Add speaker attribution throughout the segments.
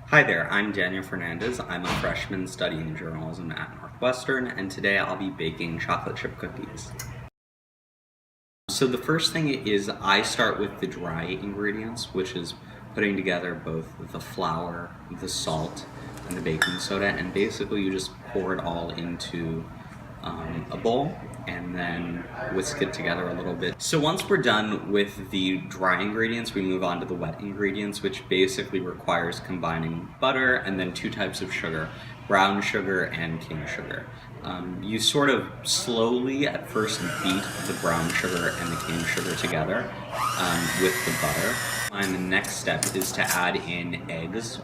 Speaker 1: Hi there, I'm Daniel Fernandez. I'm a freshman studying journalism at Northwestern, and today I'll be baking chocolate chip cookies. So the first thing is I start with the dry ingredients, which is putting together both the flour, the salt, and the baking soda, and basically you just pour it all into a bowl and then whisk it together a little bit. So once we're done with the dry ingredients, we move on to the wet ingredients, which basically requires combining butter and then two types of sugar, brown sugar and cane sugar. You sort of slowly at first beat the brown sugar and the cane sugar together with the butter. And the next step is to add in eggs.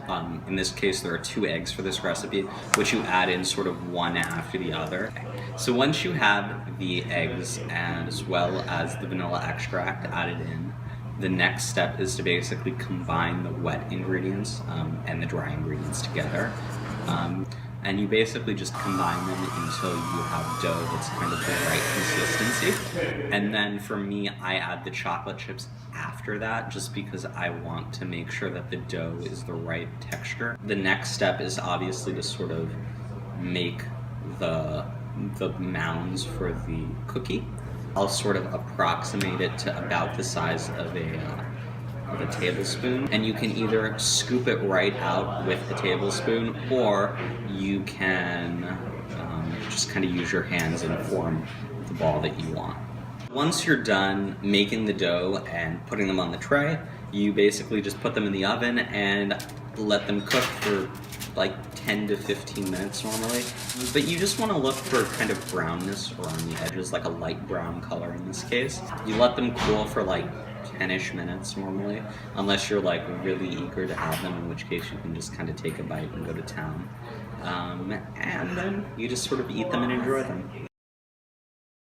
Speaker 1: In this case, there are 2 eggs for this recipe, which you add in sort of one after the other. So once you have the eggs as well as the vanilla extract added in, the next step is to basically combine the wet ingredients and the dry ingredients together. And you basically just combine them until you have dough that's kind of the right consistency. And then for me, I add the chocolate chips after that, just because I want to make sure that the dough is the right texture. The next step is obviously to sort of make the mounds for the cookie. I'll sort of approximate it to about the size of a tablespoon, and you can either scoop it right out with the tablespoon, or you can just kind of use your hands and form the ball that you want. Once you're done making the dough and putting them on the tray, you basically just put them in the oven and let them cook for like 10 to 15 minutes normally. But you just want to look for kind of brownness around the edges, like a light brown color in this case. You let them cool for like 10-ish minutes normally, unless you're like really eager to have them, in which case you can just kind of take a bite and go to town. And then you just sort of eat them and enjoy them.